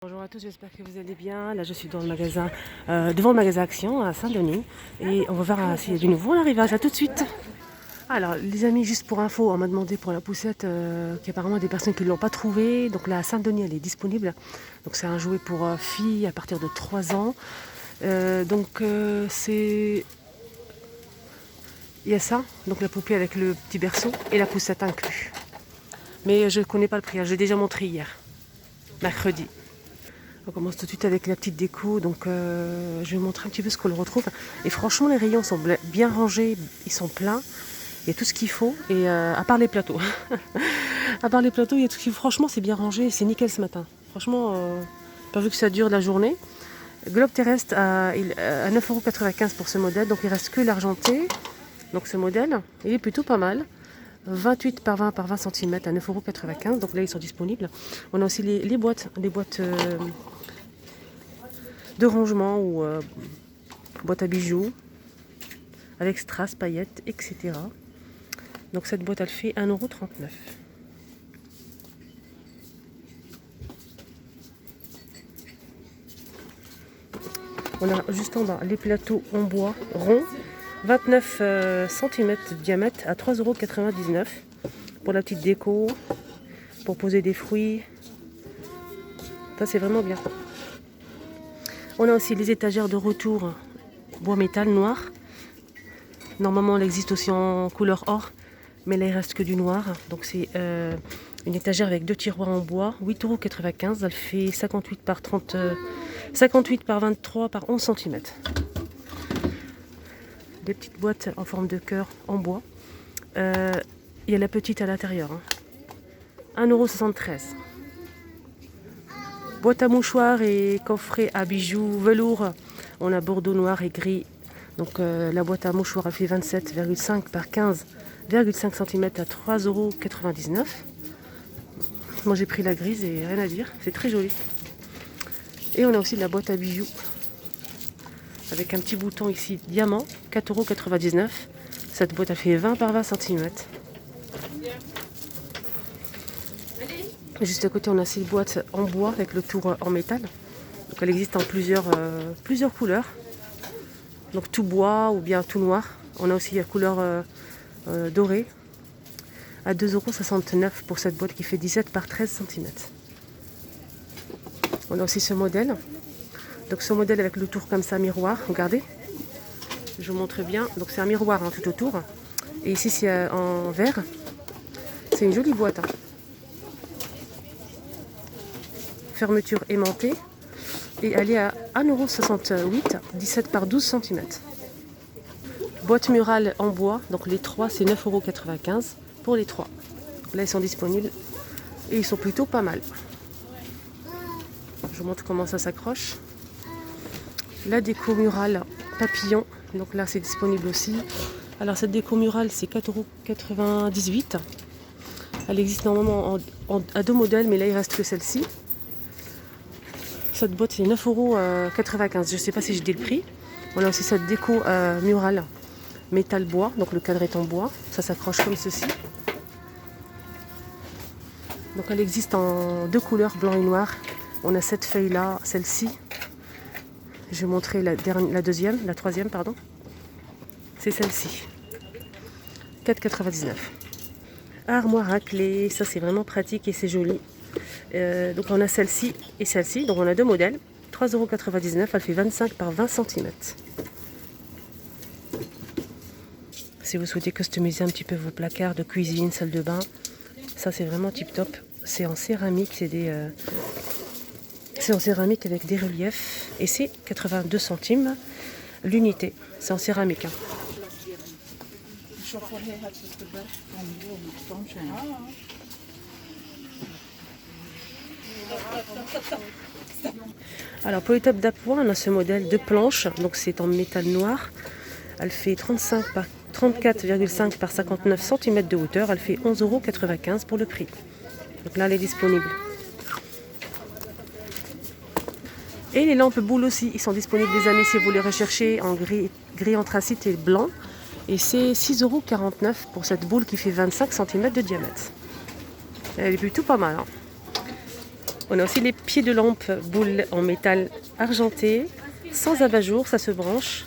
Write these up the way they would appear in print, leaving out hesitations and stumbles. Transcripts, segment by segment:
Bonjour à tous, j'espère que vous allez bien. Là, je suis dans le magasin, devant le magasin Action à Saint-Denis. Et on va voir s'il y a du nouveau à l'arrivage. À tout de suite. Alors, les amis, juste pour info, on m'a demandé pour la poussette qu'apparemment des personnes qui ne l'ont pas trouvée. Donc là, à Saint-Denis, elle est disponible. Donc c'est un jouet pour filles à partir de 3 ans. C'est... Il y a ça, donc la poupée avec le petit berceau et la poussette inclus. Mais je ne connais pas le prix, je l'ai déjà montré hier, mercredi. On commence tout de suite avec la petite déco, donc je vais vous montrer un petit peu ce qu'on retrouve. Et franchement, les rayons sont bien rangés, ils sont pleins, il y a tout ce qu'il faut, et à part les plateaux. À part les plateaux, il y a tout ce qu'il faut. Franchement, c'est bien rangé, c'est nickel ce matin. Franchement, pourvu que ça dure la journée. Globe terrestre à 9,95 € pour ce modèle, donc il reste que l'argenté. Donc ce modèle, il est plutôt pas mal. 28 par 20 par 20 cm à 9,95 €. Donc là, ils sont disponibles. On a aussi les boîtes de rangement ou boîtes à bijoux avec strass, paillettes, etc. Donc cette boîte, elle fait 1,39 €. On a juste en bas les plateaux en bois ronds, 29 cm de diamètre à 3,99 € pour la petite déco, pour poser des fruits. Ça, c'est vraiment bien. On a aussi les étagères de retour bois métal noir. Normalement, elle existe aussi en couleur or, mais là, il reste que du noir. Donc, c'est une étagère avec 2 tiroirs en bois, 8,95 €. Elle fait 58 par 30, 58 par 23 par 11 cm. Des petites boîtes en forme de cœur en bois. Il y a la petite à l'intérieur. 1,73 €. Boîte à mouchoirs et coffret à bijoux velours. On a bordeaux noir et gris. Donc la boîte à mouchoirs a fait 27,5 par 15,5 cm à 3,99 €. Moi j'ai pris la grise et rien à dire. C'est très joli. Et on a aussi de la boîte à bijoux. Avec un petit bouton ici, diamant, 4,99 €. Cette boîte a fait 20 par 20 cm. Juste à côté, on a ces boîtes en bois avec le tour en métal. Donc elle existe en plusieurs couleurs. Donc tout bois ou bien tout noir. On a aussi la couleur dorée à 2,69 € pour cette boîte qui fait 17 par 13 cm. On a aussi ce modèle. Donc ce modèle avec le tour comme ça, miroir, regardez. Je vous montre bien. Donc c'est un miroir tout autour. Et ici c'est en verre. C'est une jolie boîte. Fermeture aimantée. Et elle est à 1,68 €, 17 par 12 cm. Boîte murale en bois, donc les 3 c'est 9,95 € pour les 3. Là ils sont disponibles et ils sont plutôt pas mal. Je vous montre comment ça s'accroche. La déco murale papillon, donc là c'est disponible aussi. Alors cette déco murale c'est 4,98 €. Elle existe normalement à 2 modèles, mais là il reste que celle-ci. Cette boîte c'est 9,95 €. Je ne sais pas si j'ai dit le prix. On a aussi cette déco murale métal bois, donc le cadre est en bois. Ça s'accroche comme ceci. Donc elle existe en 2 couleurs, blanc et noir. On a cette feuille là, celle-ci. Je vais montrer la troisième, pardon. C'est celle-ci. 4,99 €. Armoire à clé, ça c'est vraiment pratique et c'est joli. Donc on a celle-ci et celle-ci, donc on a 2 modèles. 3,99 €, elle fait 25 par 20 cm. Si vous souhaitez customiser un petit peu vos placards de cuisine, salle de bain, ça c'est vraiment tip top. C'est en céramique, c'est en céramique avec des reliefs et c'est 82 centimes l'unité. C'est en céramique. Alors pour les tables d'appoint, on a ce modèle de planche, donc c'est en métal noir. Elle fait 34,5 par 59 cm de hauteur. Elle fait 11,95 € pour le prix. Donc là, elle est disponible. Et les lampes boules aussi, ils sont disponibles les amis si vous les recherchez en gris anthracite et blanc. Et c'est 6,49 € pour cette boule qui fait 25 cm de diamètre. Elle est plutôt pas mal. On a aussi les pieds de lampe boules en métal argenté, sans abat-jour, ça se branche.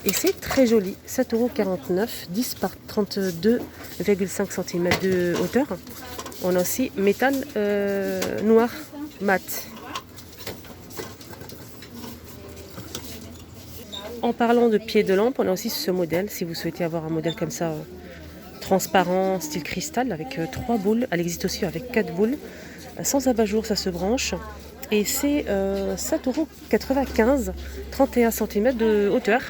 Et c'est très joli, 7,49 €, 10 par 32,5 cm de hauteur. On a aussi métal noir, mat. En parlant de pieds de lampe, on a aussi ce modèle, si vous souhaitez avoir un modèle comme ça, transparent, style cristal, avec 3 boules. Elle existe aussi avec 4 boules. Sans abat-jour, ça se branche. Et c'est 7,95 €, 31 cm de hauteur.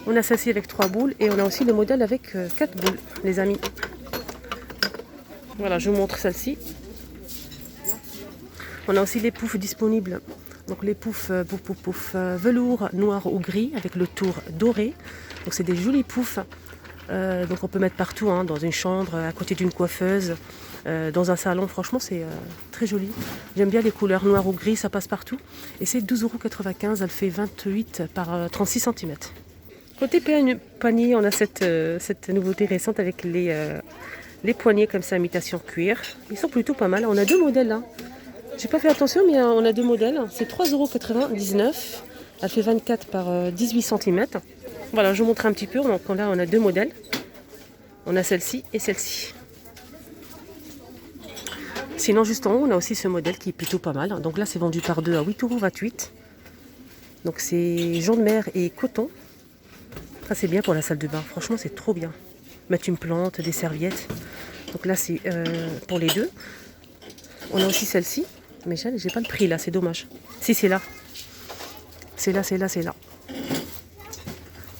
On a celle-ci avec 3 boules et on a aussi le modèle avec 4 boules, les amis. Voilà, je vous montre celle-ci. On a aussi les poufs disponibles. Donc les poufs velours noir ou gris avec le tour doré. Donc c'est des jolis poufs. Donc on peut mettre partout, hein, dans une chambre, à côté d'une coiffeuse, dans un salon. Franchement, c'est très joli. J'aime bien les couleurs noir ou gris, ça passe partout. Et c'est 12,95 €. Elle fait 28 par 36 cm. Côté poignée, on a cette nouveauté récente avec les poignets comme ça, imitation cuir. Ils sont plutôt pas mal. On a 2 modèles là. J'ai pas fait attention, mais on a 2 modèles. C'est 3,99 €. Elle fait 24 par 18 cm. Voilà, je vous montre un petit peu. Donc là, on a 2 modèles. On a celle-ci et celle-ci. Sinon, juste en haut, on a aussi ce modèle qui est plutôt pas mal. Donc là, c'est vendu par 2 à 8,28 €. Donc c'est jaune mer et coton. Ça, c'est bien pour la salle de bain. Franchement, c'est trop bien. Mettre une plante, des serviettes. Donc là, c'est pour les deux. On a aussi celle-ci. Mais j'ai pas le prix là, c'est dommage. Si, c'est là. C'est là.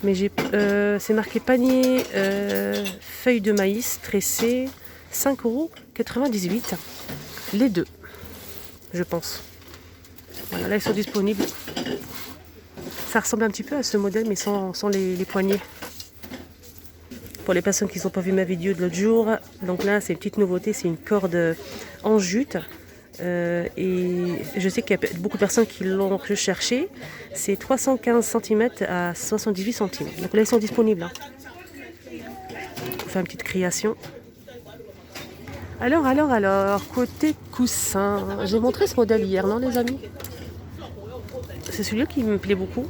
Mais c'est marqué panier feuilles de maïs tressées, 5,98 €. Les deux, je pense. Voilà, là ils sont disponibles. Ça ressemble un petit peu à ce modèle, mais sans les poignées. Pour les personnes qui n'ont pas vu ma vidéo de l'autre jour, donc là c'est une petite nouveauté, c'est une corde en jute. Et je sais qu'il y a beaucoup de personnes qui l'ont recherché. C'est 315 cm à 78 cm. Donc là ils sont disponibles. On fait une petite création. Alors, côté coussin, j'ai montré ce modèle hier, non les amis? C'est celui-là qui me plaît beaucoup.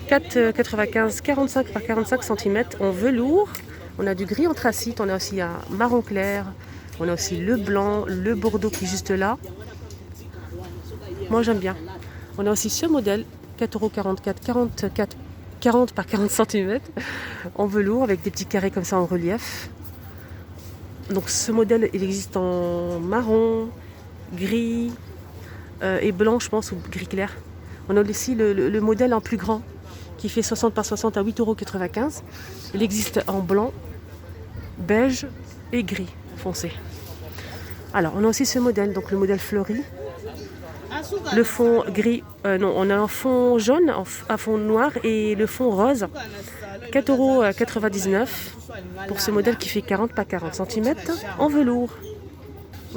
4,95, 45 par 45 cm en velours. On a du gris anthracite, on a aussi un marron clair. On a aussi le blanc, le bordeaux qui est juste là. Moi j'aime bien. On a aussi ce modèle, 4,44 €, 40 par 40 cm en velours avec des petits carrés comme ça en relief. Donc ce modèle, il existe en marron, gris et blanc, je pense, ou gris clair. On a aussi le modèle en plus grand qui fait 60 par 60 à 8,95 €. Il existe en blanc, beige et gris foncé. Alors, on a aussi ce modèle, donc le modèle fleuri. Le fond gris, on a un fond jaune, un fond noir et le fond rose. 4,99 € pour ce modèle qui fait 40 par 40 cm en velours.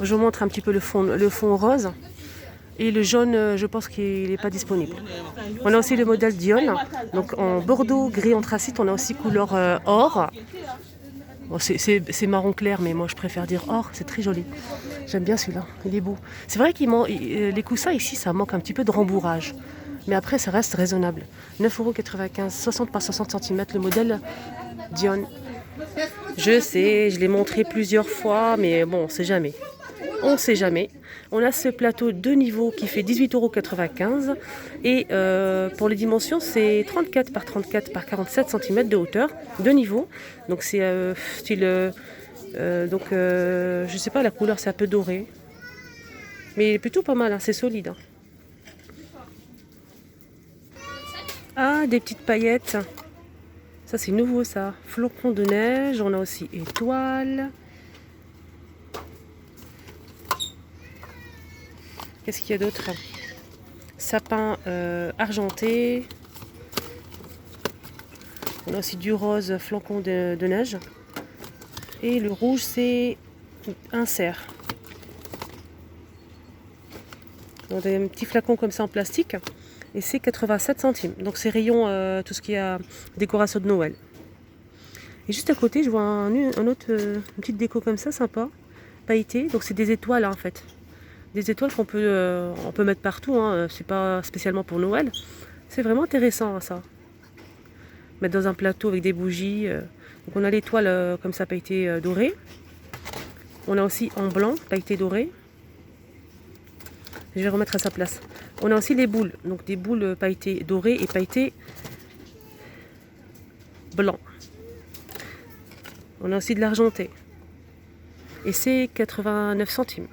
Je vous montre un petit peu le fond rose. Et le jaune, je pense qu'il n'est pas disponible. On a aussi le modèle Dion. Donc en bordeaux, gris anthracite, on a aussi couleur or. Bon, c'est marron clair, mais moi je préfère dire or, c'est très joli. J'aime bien celui-là, il est beau. C'est vrai que les coussins ici, ça manque un petit peu de rembourrage. Mais après, ça reste raisonnable. 9,95 €, 60 par 60 cm, le modèle Dion. Je sais, je l'ai montré plusieurs fois, mais bon, on ne sait jamais. On a ce plateau 2 niveaux qui fait 18,95 € et pour les dimensions c'est 34 par 34 par 47 cm de hauteur, 2 niveaux. Donc c'est style, je sais pas, la couleur c'est un peu doré, mais il est plutôt pas mal, hein, c'est solide. Hein. Ah, des petites paillettes, ça c'est nouveau ça, flocons de neige, on a aussi étoiles. Qu'est-ce qu'il y a d'autre? Sapin argenté. On a aussi du rose flocon de neige. Et le rouge, c'est un cerf. Donc des petits flacons comme ça en plastique. Et c'est 87 centimes. Donc c'est rayon tout ce qui est décoration de Noël. Et juste à côté, je vois une petite déco comme ça, sympa. Pailletée. Donc c'est des étoiles hein, en fait. Des étoiles on peut mettre partout, hein. C'est pas spécialement pour Noël. C'est vraiment intéressant hein, ça. Mettre dans un plateau avec des bougies. Donc on a l'étoile comme ça pailletée dorée. On a aussi en blanc pailleté doré. Je vais remettre à sa place. On a aussi les boules, donc des boules pailletées dorées et pailletées blanc. On a aussi de l'argenté. Et c'est 89 centimes.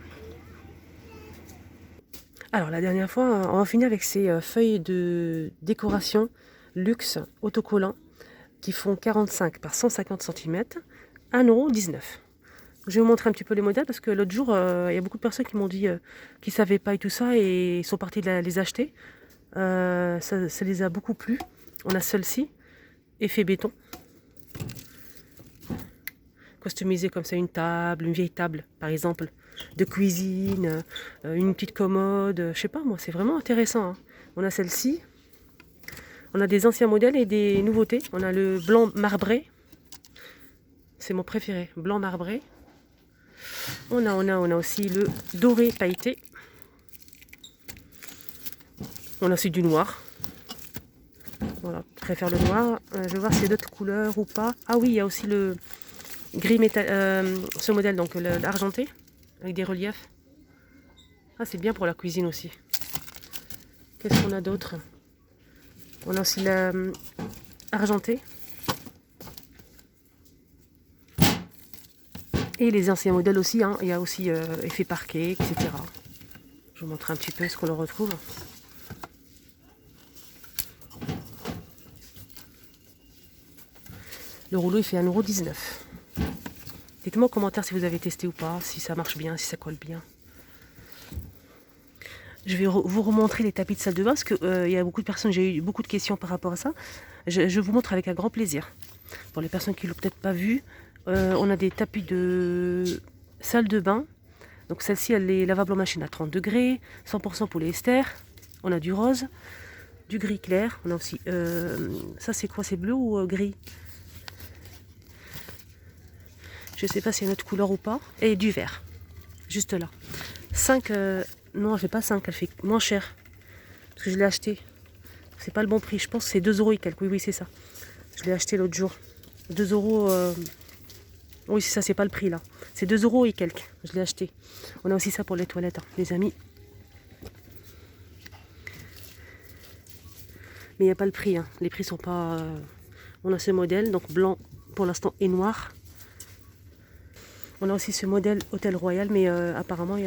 Alors la dernière fois, on va finir avec ces feuilles de décoration luxe autocollants qui font 45 par 150 cm, 1,19 €. Je vais vous montrer un petit peu les modèles parce que l'autre jour, il y a beaucoup de personnes qui m'ont dit qu'ils ne savaient pas et tout ça et ils sont partis les acheter. Ça les a beaucoup plu. On a celle-ci, effet béton. Customiser comme ça une table, une vieille table par exemple, de cuisine, une petite commode, je sais pas moi, c'est vraiment intéressant. Hein. On a celle-ci. On a des anciens modèles et des nouveautés. On a le blanc marbré. C'est mon préféré, blanc marbré. On a aussi le doré pailleté. On a aussi du noir. Voilà, je préfère le noir. Je vais voir s'il y a d'autres couleurs ou pas. Ah oui, il y a aussi le gris métal, ce modèle, donc l'argenté, avec des reliefs. Ah, c'est bien pour la cuisine aussi. Qu'est-ce qu'on a d'autre? On a aussi l'argenté. Et les anciens modèles aussi, hein. Il y a aussi effet parquet, etc. Je vous montre un petit peu ce qu'on le retrouve. Le rouleau il fait 1,19 €. Dites-moi en commentaire si vous avez testé ou pas, si ça marche bien, si ça colle bien. Je vais vous remontrer les tapis de salle de bain parce qu'il y a beaucoup de personnes, j'ai eu beaucoup de questions par rapport à ça. Je vous montre avec un grand plaisir. Pour les personnes qui ne l'ont peut-être pas vu, on a des tapis de salle de bain. Donc celle-ci, elle est lavable en machine à 30 degrés, 100% polyester. On a du rose, du gris clair. On a aussi, ça c'est quoi, c'est bleu ou gris? Je ne sais pas s'il y a une autre couleur ou pas. Et du vert, juste là. 5, non, elle fait pas 5, elle fait moins cher. Parce que je l'ai acheté. C'est pas le bon prix, je pense que c'est 2 € et quelques. Oui, c'est ça. Je l'ai acheté l'autre jour. 2 €. Oui, c'est ça, c'est pas le prix là. C'est 2 € et quelques. Je l'ai acheté. On a aussi ça pour les toilettes, hein, les amis. Mais il n'y a pas le prix. Hein. Les prix sont pas. On a ce modèle, donc blanc pour l'instant et noir. On a aussi ce modèle Hôtel Royal, mais apparemment,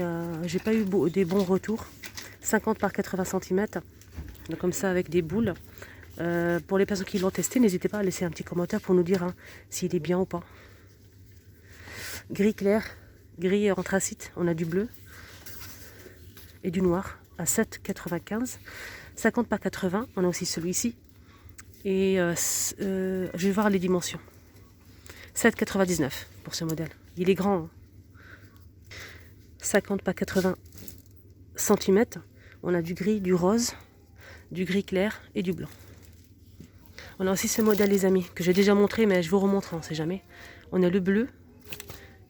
j'ai pas eu des bons retours. 50 par 80 cm. Donc comme ça avec des boules. Pour les personnes qui l'ont testé, n'hésitez pas à laisser un petit commentaire pour nous dire hein, s'il est bien ou pas. Gris clair, gris anthracite, on a du bleu et du noir à 7,95. 50 par 80, on a aussi celui-ci. Et je vais voir les dimensions. 7,99 pour ce modèle. Il est grand. Hein. 50 par 80 cm. On a du gris, du rose, du gris clair et du blanc. On a aussi ce modèle, les amis, que j'ai déjà montré, mais je vous remontre, on ne sait jamais. On a le bleu.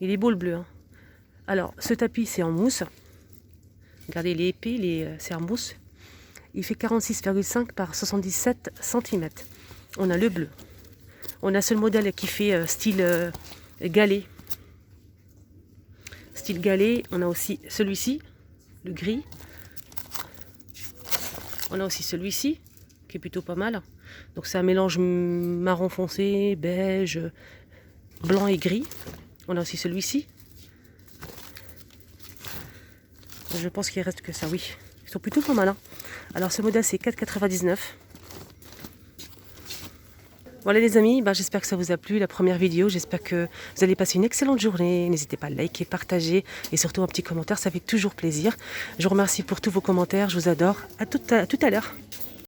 Il est beau le bleu. Hein. Alors, ce tapis, c'est en mousse. Regardez, il est épais, c'est en mousse. Il fait 46,5 par 77 cm. On a le bleu. On a ce modèle qui fait style galet. Style galet. On a aussi celui-ci, le gris. On a aussi celui-ci, qui est plutôt pas mal. Donc c'est un mélange marron foncé, beige, blanc et gris. On a aussi celui-ci. Je pense qu'il reste que ça, oui. Ils sont plutôt pas mal. Hein. Alors ce modèle c'est 4,99 €. Voilà les amis, j'espère que ça vous a plu la première vidéo. J'espère que vous allez passer une excellente journée. N'hésitez pas à liker, partager et surtout un petit commentaire, ça fait toujours plaisir. Je vous remercie pour tous vos commentaires, je vous adore. À tout à l'heure.